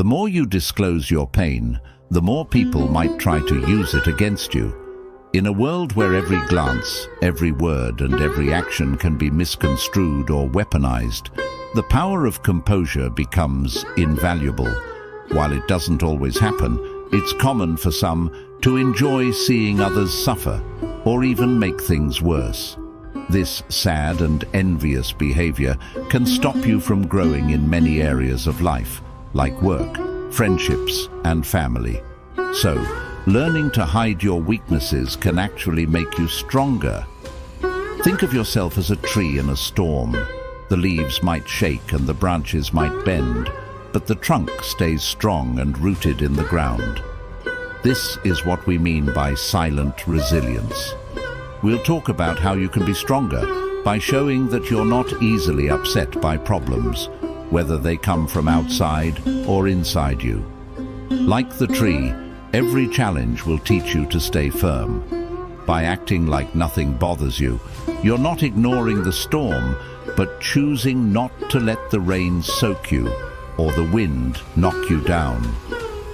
The more you disclose your pain, the more people might try to use it against you. In a world where every glance, every word, and every action can be misconstrued or weaponized, the power of composure becomes invaluable. While it doesn't always happen, it's common for some to enjoy seeing others suffer, or even make things worse. This sad and envious behavior can stop you from growing in many areas of life, like work, friendships, and family. So, learning to hide your weaknesses can actually make you stronger. Think of yourself as a tree in a storm. The leaves might shake and the branches might bend, but the trunk stays strong and rooted in the ground. This is what we mean by silent resilience. We'll talk about how you can be stronger by showing that you're not easily upset by problems, whether they come from outside or inside you. Like the tree, every challenge will teach you to stay firm. By acting like nothing bothers you, you're not ignoring the storm, but choosing not to let the rain soak you or the wind knock you down.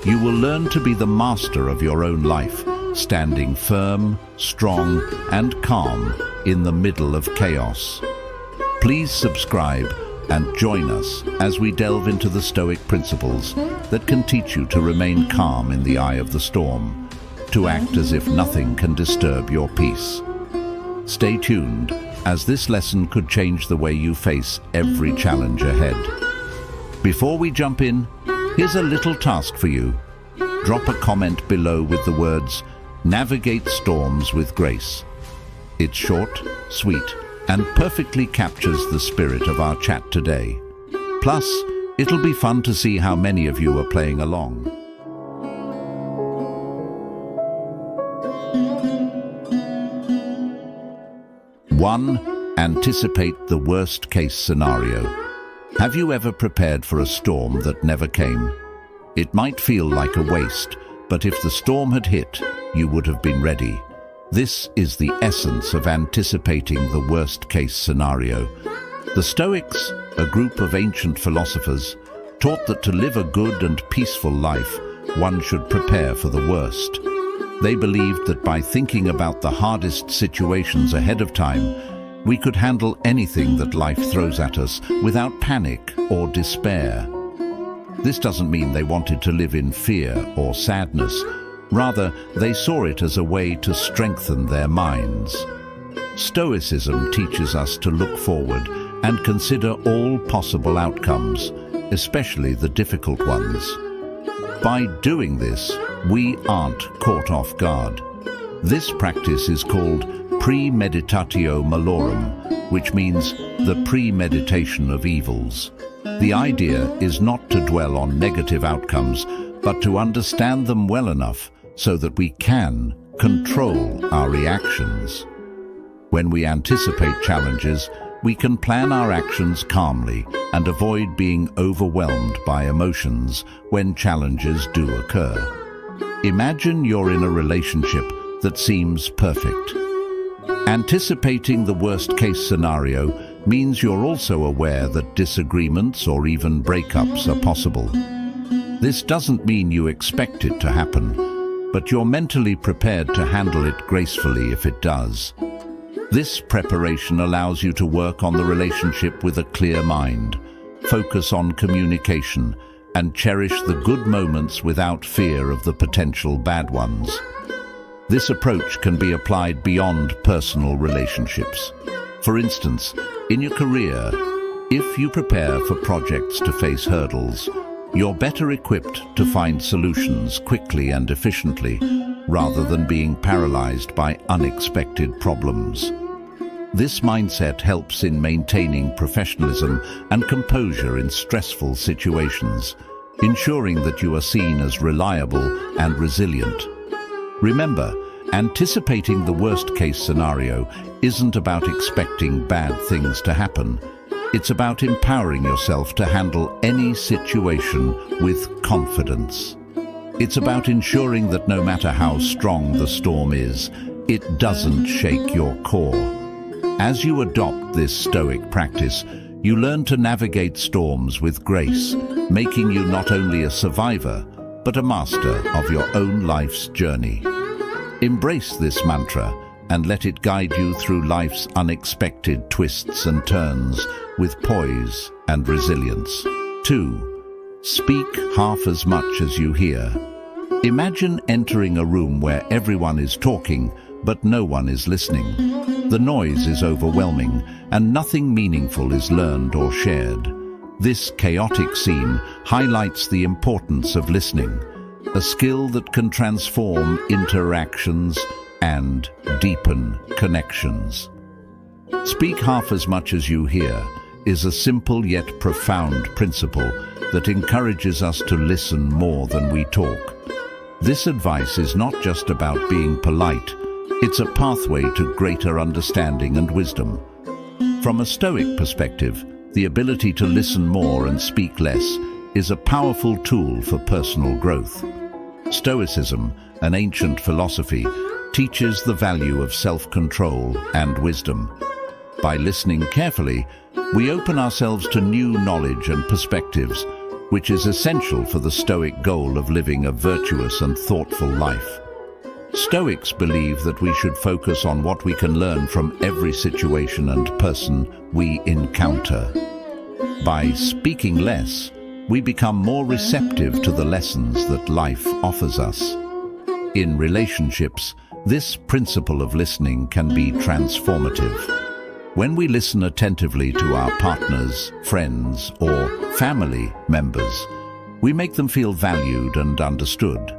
You will learn to be the master of your own life, standing firm, strong, and calm in the middle of chaos. Please subscribe and join us as we delve into the Stoic principles that can teach you to remain calm in the eye of the storm, to act as if nothing can disturb your peace. Stay tuned, as this lesson could change the way you face every challenge ahead. Before we jump in, here's a little task for you. Drop a comment below with the words, "Navigate storms with grace." It's short, sweet, and perfectly captures the spirit of our chat today. Plus, it'll be fun to see how many of you are playing along. 1. Anticipate the worst-case scenario. Have you ever prepared for a storm that never came? It might feel like a waste, but if the storm had hit, you would have been ready. This is the essence of anticipating the worst-case scenario. The Stoics, a group of ancient philosophers, taught that to live a good and peaceful life, one should prepare for the worst. They believed that by thinking about the hardest situations ahead of time, we could handle anything that life throws at us without panic or despair. This doesn't mean they wanted to live in fear or sadness. Rather, they saw it as a way to strengthen their minds. Stoicism teaches us to look forward and consider all possible outcomes, especially the difficult ones. By doing this, we aren't caught off guard. This practice is called premeditatio malorum, which means the premeditation of evils. The idea is not to dwell on negative outcomes, but to understand them well enough so that we can control our reactions. When we anticipate challenges, we can plan our actions calmly and avoid being overwhelmed by emotions when challenges do occur. Imagine you're in a relationship that seems perfect. Anticipating the worst-case scenario means you're also aware that disagreements or even breakups are possible. This doesn't mean you expect it to happen, but you're mentally prepared to handle it gracefully if it does. This preparation allows you to work on the relationship with a clear mind, focus on communication, and cherish the good moments without fear of the potential bad ones. This approach can be applied beyond personal relationships. For instance, in your career, if you prepare for projects to face hurdles, you're better equipped to find solutions quickly and efficiently, rather than being paralyzed by unexpected problems. This mindset helps in maintaining professionalism and composure in stressful situations, ensuring that you are seen as reliable and resilient. Remember, anticipating the worst-case scenario isn't about expecting bad things to happen. It's about empowering yourself to handle any situation with confidence. It's about ensuring that no matter how strong the storm is, it doesn't shake your core. As you adopt this Stoic practice, you learn to navigate storms with grace, making you not only a survivor, but a master of your own life's journey. Embrace this mantra and let it guide you through life's unexpected twists and turns with poise and resilience. 2. Speak half as much as you hear. Imagine entering a room where everyone is talking, but no one is listening. The noise is overwhelming, and nothing meaningful is learned or shared. This chaotic scene highlights the importance of listening, a skill that can transform interactions and deepen connections. Speak half as much as you hear is a simple yet profound principle that encourages us to listen more than we talk. This advice is not just about being polite, it's a pathway to greater understanding and wisdom. From a Stoic perspective, the ability to listen more and speak less is a powerful tool for personal growth. Stoicism, an ancient philosophy, teaches the value of self-control and wisdom. By listening carefully, we open ourselves to new knowledge and perspectives, which is essential for the Stoic goal of living a virtuous and thoughtful life. Stoics believe that we should focus on what we can learn from every situation and person we encounter. By speaking less, we become more receptive to the lessons that life offers us. In relationships, this principle of listening can be transformative. When we listen attentively to our partners, friends, or family members, we make them feel valued and understood.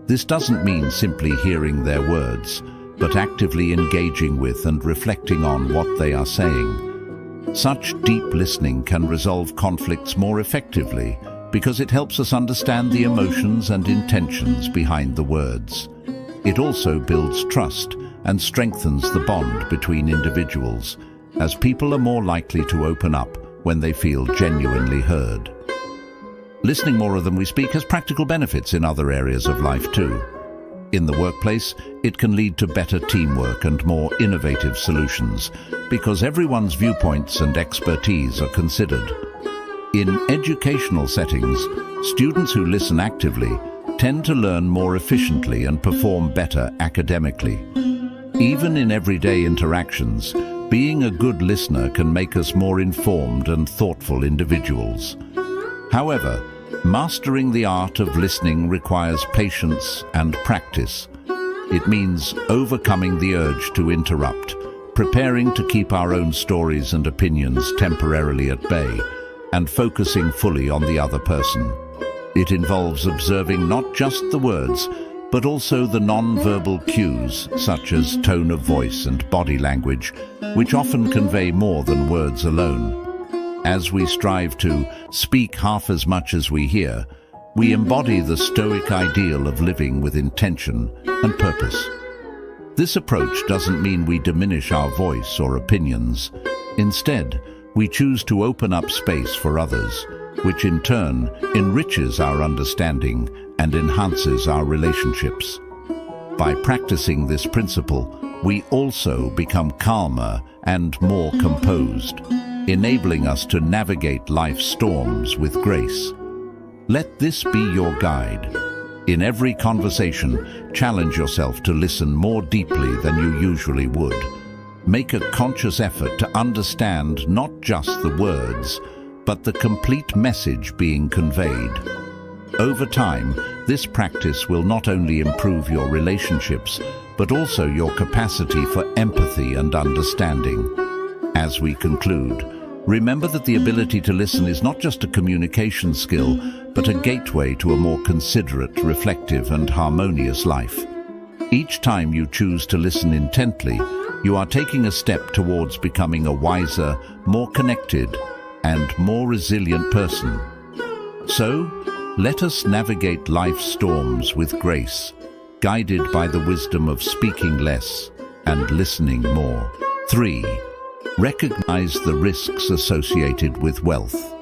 This doesn't mean simply hearing their words, but actively engaging with and reflecting on what they are saying. Such deep listening can resolve conflicts more effectively because it helps us understand the emotions and intentions behind the words. It also builds trust and strengthens the bond between individuals, as people are more likely to open up when they feel genuinely heard. Listening more than we speak has practical benefits in other areas of life too. In the workplace, it can lead to better teamwork and more innovative solutions, because everyone's viewpoints and expertise are considered. In educational settings, students who listen actively tend to learn more efficiently and perform better academically. Even in everyday interactions, being a good listener can make us more informed and thoughtful individuals. However, mastering the art of listening requires patience and practice. It means overcoming the urge to interrupt, preparing to keep our own stories and opinions temporarily at bay, and focusing fully on the other person. It involves observing not just the words, but also the non-verbal cues, such as tone of voice and body language, which often convey more than words alone. As we strive to speak half as much as we hear, we embody the Stoic ideal of living with intention and purpose. This approach doesn't mean we diminish our voice or opinions. Instead, we choose to open up space for others, which in turn enriches our understanding and enhances our relationships. By practicing this principle, we also become calmer and more composed, enabling us to navigate life's storms with grace. Let this be your guide. In every conversation, challenge yourself to listen more deeply than you usually would. Make a conscious effort to understand not just the words, but the complete message being conveyed. Over time, this practice will not only improve your relationships, but also your capacity for empathy and understanding. As we conclude, remember that the ability to listen is not just a communication skill, but a gateway to a more considerate, reflective, and harmonious life. Each time you choose to listen intently, you are taking a step towards becoming a wiser, more connected, and more resilient person. So, let us navigate life's storms with grace, guided by the wisdom of speaking less and listening more. 3. Recognize the risks associated with wealth.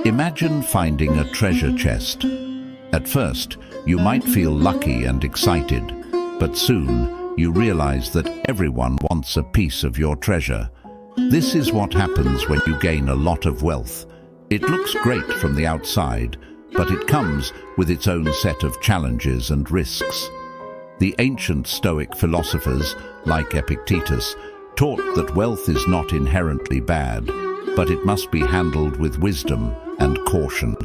Imagine finding a treasure chest. At first, you might feel lucky and excited, but soon you realize that everyone wants a piece of your treasure. This is what happens when you gain a lot of wealth. It looks great from the outside, but it comes with its own set of challenges and risks. The ancient Stoic philosophers, like Epictetus, taught that wealth is not inherently bad, but it must be handled with wisdom and caution.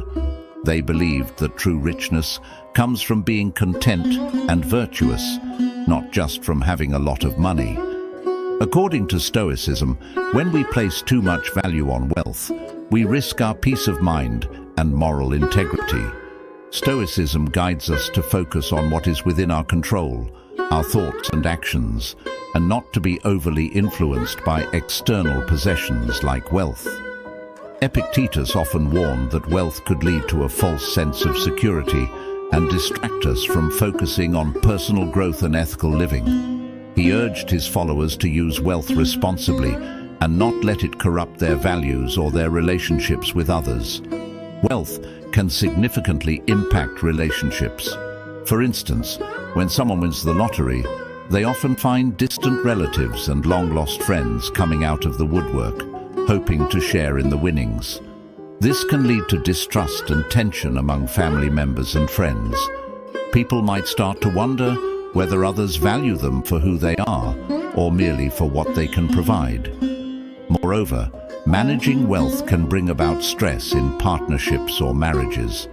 They believed that true richness comes from being content and virtuous, not just from having a lot of money. According to Stoicism, when we place too much value on wealth, we risk our peace of mind and moral integrity. Stoicism guides us to focus on what is within our control, our thoughts and actions, and not to be overly influenced by external possessions like wealth. Epictetus often warned that wealth could lead to a false sense of security and distract us from focusing on personal growth and ethical living. He urged his followers to use wealth responsibly and not let it corrupt their values or their relationships with others. Wealth can significantly impact relationships. For instance, when someone wins the lottery, they often find distant relatives and long-lost friends coming out of the woodwork, hoping to share in the winnings. This can lead to distrust and tension among family members and friends. People might start to wonder whether others value them for who they are or merely for what they can provide. Moreover, managing wealth can bring about stress in partnerships or marriages.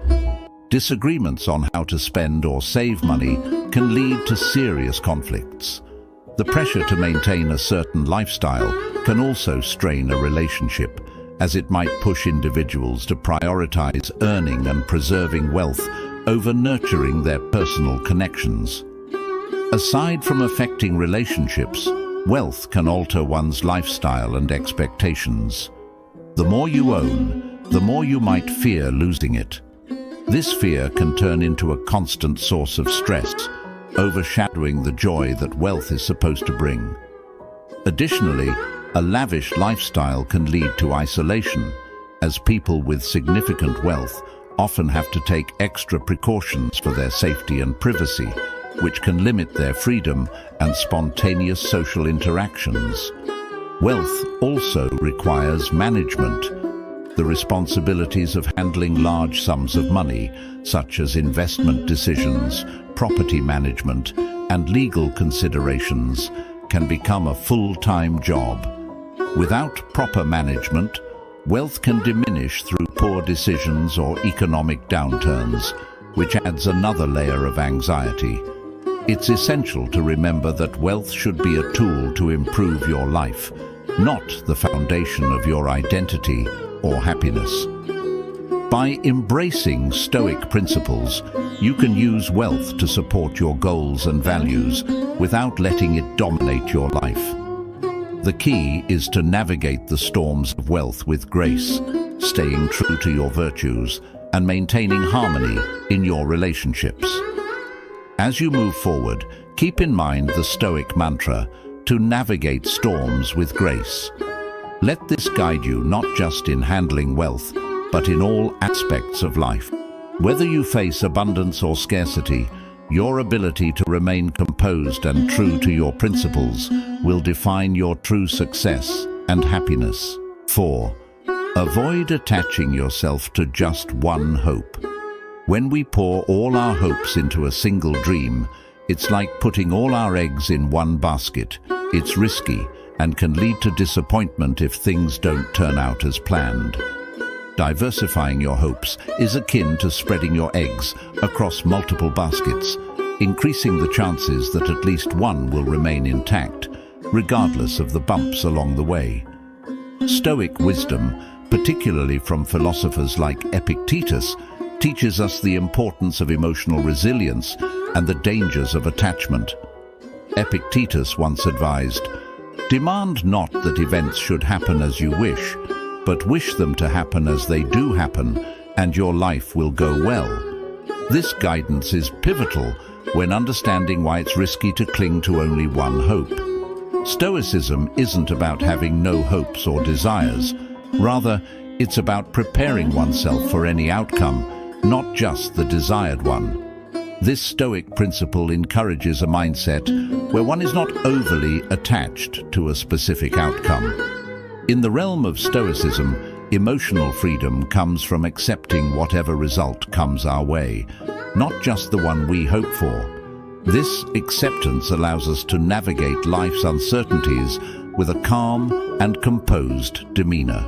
Disagreements on how to spend or save money can lead to serious conflicts. The pressure to maintain a certain lifestyle can also strain a relationship, as it might push individuals to prioritize earning and preserving wealth over nurturing their personal connections. Aside from affecting relationships, wealth can alter one's lifestyle and expectations. The more you own, the more you might fear losing it. This fear can turn into a constant source of stress, overshadowing the joy that wealth is supposed to bring. Additionally, a lavish lifestyle can lead to isolation, as people with significant wealth often have to take extra precautions for their safety and privacy, which can limit their freedom and spontaneous social interactions. Wealth also requires management. The responsibilities of handling large sums of money, such as investment decisions, property management, and legal considerations, can become a full-time job. Without proper management, wealth can diminish through poor decisions or economic downturns, which adds another layer of anxiety. It's essential to remember that wealth should be a tool to improve your life, not the foundation of your identity or happiness. By embracing Stoic principles, you can use wealth to support your goals and values without letting it dominate your life. The key is to navigate the storms of wealth with grace, staying true to your virtues and maintaining harmony in your relationships. As you move forward, keep in mind the Stoic mantra, to navigate storms with grace. Let this guide you not just in handling wealth, but in all aspects of life. Whether you face abundance or scarcity, your ability to remain composed and true to your principles will define your true success and happiness. 4. Avoid attaching yourself to just one hope. When we pour all our hopes into a single dream, it's like putting all our eggs in one basket. It's risky and can lead to disappointment if things don't turn out as planned. Diversifying your hopes is akin to spreading your eggs across multiple baskets, increasing the chances that at least one will remain intact, regardless of the bumps along the way. Stoic wisdom, particularly from philosophers like Epictetus, teaches us the importance of emotional resilience and the dangers of attachment. Epictetus once advised, "Demand not that events should happen as you wish, but wish them to happen as they do happen, and your life will go well." This guidance is pivotal when understanding why it's risky to cling to only one hope. Stoicism isn't about having no hopes or desires. Rather, it's about preparing oneself for any outcome, not just the desired one. This Stoic principle encourages a mindset where one is not overly attached to a specific outcome. In the realm of Stoicism, Emotional freedom comes from accepting whatever result comes our way, not just the one we hope for. This acceptance allows us to navigate life's uncertainties with a calm and composed demeanor.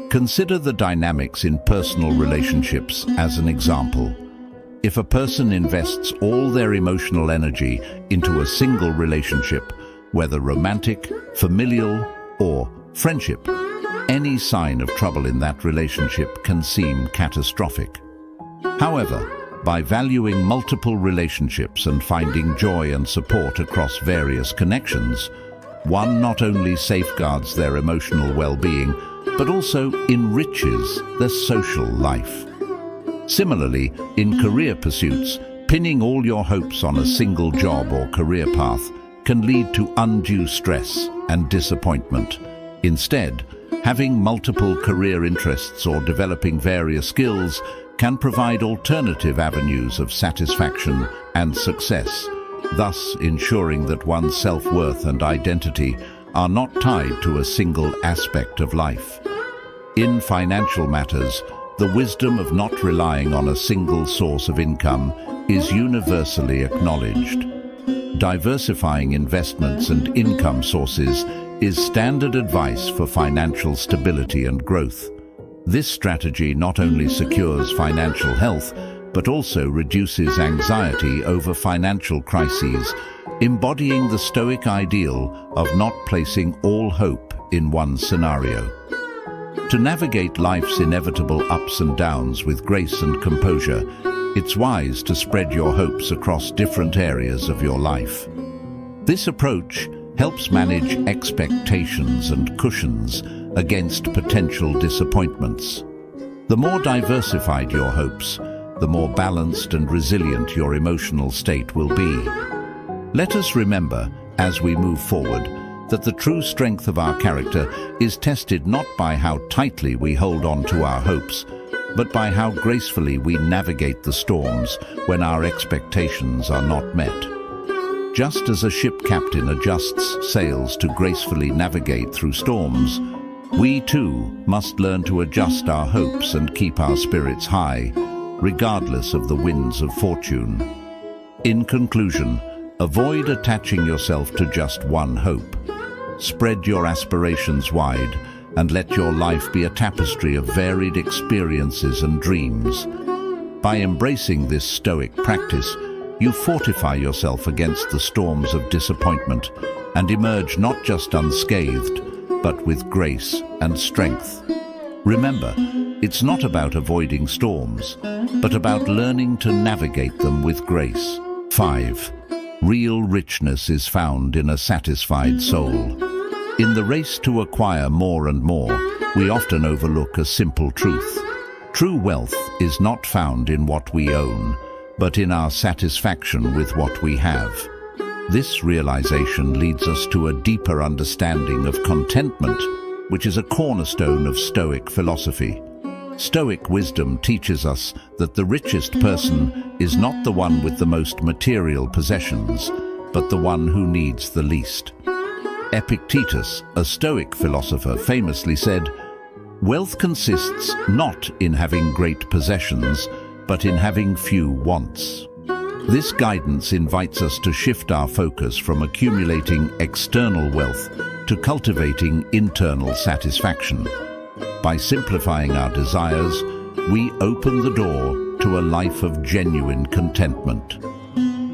Consider the dynamics in personal relationships as an example. If a person invests all their emotional energy into a single relationship, whether romantic, familial, or friendship, any sign of trouble in that relationship can seem catastrophic. However, by valuing multiple relationships and finding joy and support across various connections, one not only safeguards their emotional well-being, but also enriches their social life. Similarly, in career pursuits, pinning all your hopes on a single job or career path can lead to undue stress and disappointment. Instead, having multiple career interests or developing various skills can provide alternative avenues of satisfaction and success, thus ensuring that one's self-worth and identity are not tied to a single aspect of life. In financial matters, the wisdom of not relying on a single source of income is universally acknowledged. Diversifying investments and income sources is standard advice for financial stability and growth. This strategy not only secures financial health, but also reduces anxiety over financial crises, embodying the Stoic ideal of not placing all hope in one scenario. To navigate life's inevitable ups and downs with grace and composure, it's wise to spread your hopes across different areas of your life. This approach helps manage expectations and cushions against potential disappointments. The more diversified your hopes, the more balanced and resilient your emotional state will be. Let us remember, as we move forward, that the true strength of our character is tested not by how tightly we hold on to our hopes, but by how gracefully we navigate the storms when our expectations are not met. Just as a ship captain adjusts sails to gracefully navigate through storms, we too must learn to adjust our hopes and keep our spirits high, regardless of the winds of fortune. In conclusion, avoid attaching yourself to just one hope. Spread your aspirations wide and let your life be a tapestry of varied experiences and dreams. By embracing this Stoic practice, you fortify yourself against the storms of disappointment and emerge not just unscathed, but with grace and strength. Remember, it's not about avoiding storms, but about learning to navigate them with grace. 5. Real richness is found in a satisfied soul. In the race to acquire more and more, we often overlook a simple truth. True wealth is not found in what we own, but in our satisfaction with what we have. This realization leads us to a deeper understanding of contentment, which is a cornerstone of Stoic philosophy. Stoic wisdom teaches us that the richest person is not the one with the most material possessions, but the one who needs the least. Epictetus, a Stoic philosopher, famously said, "Wealth consists not in having great possessions, but in having few wants." This guidance invites us to shift our focus from accumulating external wealth to cultivating internal satisfaction. By simplifying our desires, we open the door to a life of genuine contentment.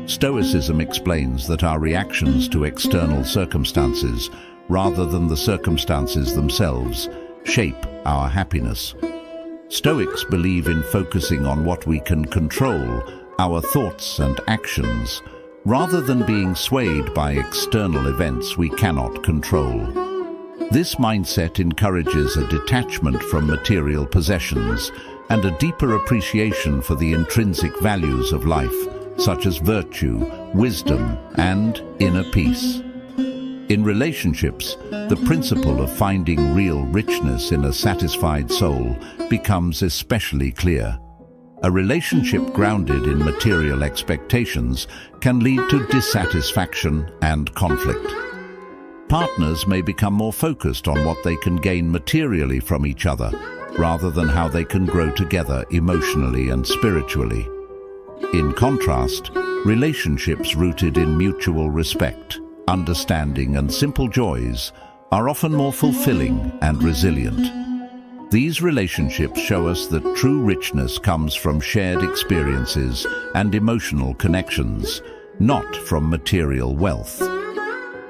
Stoicism explains that our reactions to external circumstances, rather than the circumstances themselves, shape our happiness. Stoics believe in focusing on what we can control, our thoughts and actions, rather than being swayed by external events we cannot control. This mindset encourages a detachment from material possessions and a deeper appreciation for the intrinsic values of life, such as virtue, wisdom, and inner peace. In relationships, the principle of finding real richness in a satisfied soul becomes especially clear. A relationship grounded in material expectations can lead to dissatisfaction and conflict. Partners may become more focused on what they can gain materially from each other, rather than how they can grow together emotionally and spiritually. In contrast, relationships rooted in mutual respect, understanding, and simple joys are often more fulfilling and resilient. These relationships show us that true richness comes from shared experiences and emotional connections, not from material wealth.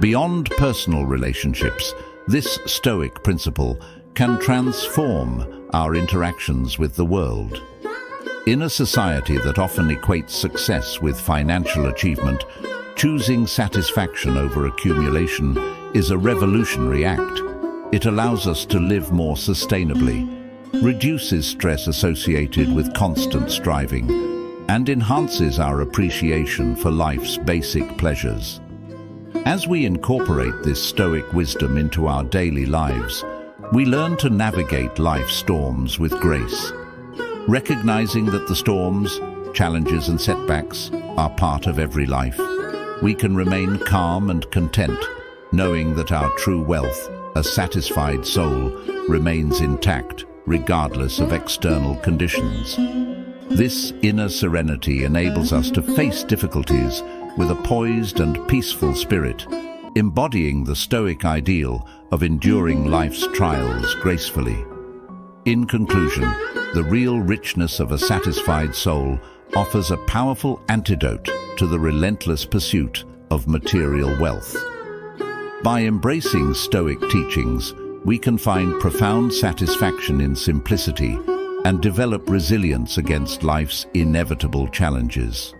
Beyond personal relationships, this Stoic principle can transform our interactions with the world. In a society that often equates success with financial achievement, choosing satisfaction over accumulation is a revolutionary act. It allows us to live more sustainably, reduces stress associated with constant striving, and enhances our appreciation for life's basic pleasures. As we incorporate this Stoic wisdom into our daily lives, we learn to navigate life's storms with grace. Recognizing that the storms, challenges, and setbacks are part of every life, we can remain calm and content, knowing that our true wealth, a satisfied soul, remains intact regardless of external conditions. This inner serenity enables us to face difficulties with a poised and peaceful spirit, embodying the Stoic ideal of enduring life's trials gracefully. In conclusion, the real richness of a satisfied soul offers a powerful antidote to the relentless pursuit of material wealth. By embracing Stoic teachings, we can find profound satisfaction in simplicity and develop resilience against life's inevitable challenges.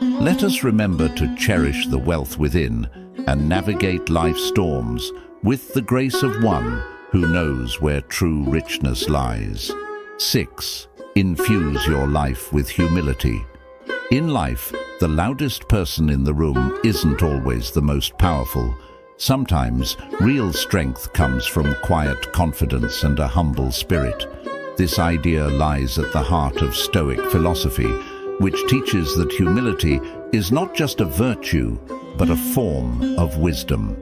Let us remember to cherish the wealth within and navigate life's storms with the grace of one who knows where true richness lies. 6. Infuse your life with humility. In life, the loudest person in the room isn't always the most powerful. Sometimes, real strength comes from quiet confidence and a humble spirit. This idea lies at the heart of Stoic philosophy, which teaches that humility is not just a virtue, but a form of wisdom.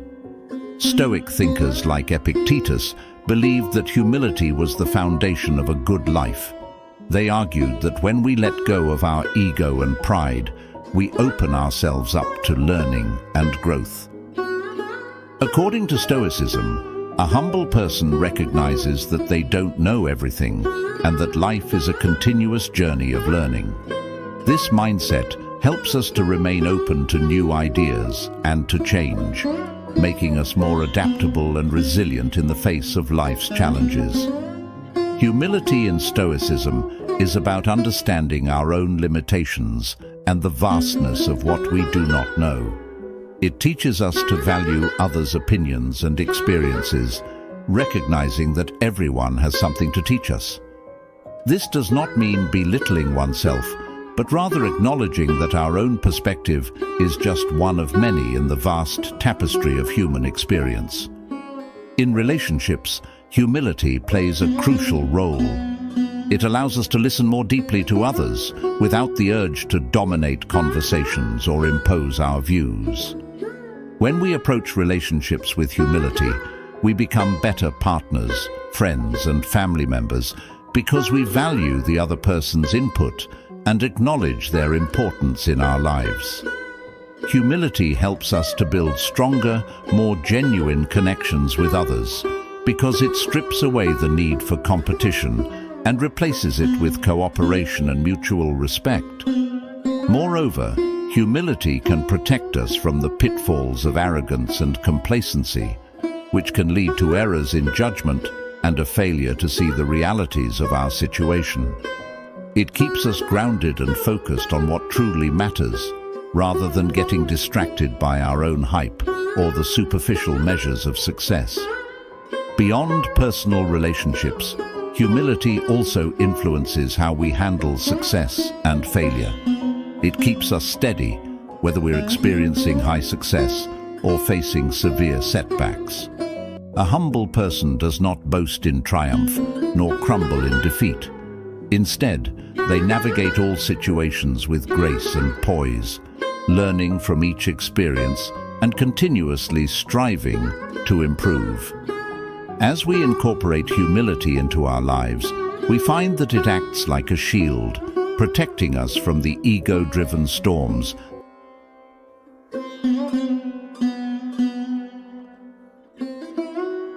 Stoic thinkers like Epictetus believed that humility was the foundation of a good life. They argued that when we let go of our ego and pride, we open ourselves up to learning and growth. According to Stoicism, a humble person recognizes that they don't know everything and that life is a continuous journey of learning. This mindset helps us to remain open to new ideas and to change, making us more adaptable and resilient in the face of life's challenges. Humility in Stoicism is about understanding our own limitations and the vastness of what we do not know. It teaches us to value others' opinions and experiences, recognizing that everyone has something to teach us. This does not mean belittling oneself, but rather acknowledging that our own perspective is just one of many in the vast tapestry of human experience. In relationships, humility plays a crucial role. It allows us to listen more deeply to others without the urge to dominate conversations or impose our views. When we approach relationships with humility, we become better partners, friends, and family members because we value the other person's input and acknowledge their importance in our lives. Humility helps us to build stronger, more genuine connections with others because it strips away the need for competition and replaces it with cooperation and mutual respect. Moreover, humility can protect us from the pitfalls of arrogance and complacency, which can lead to errors in judgment and a failure to see the realities of our situation. It keeps us grounded and focused on what truly matters, rather than getting distracted by our own hype or the superficial measures of success. Beyond personal relationships, humility also influences how we handle success and failure. It keeps us steady, whether we're experiencing high success or facing severe setbacks. A humble person does not boast in triumph, nor crumble in defeat. Instead, they navigate all situations with grace and poise, learning from each experience and continuously striving to improve. As we incorporate humility into our lives, we find that it acts like a shield, protecting us from the ego-driven storms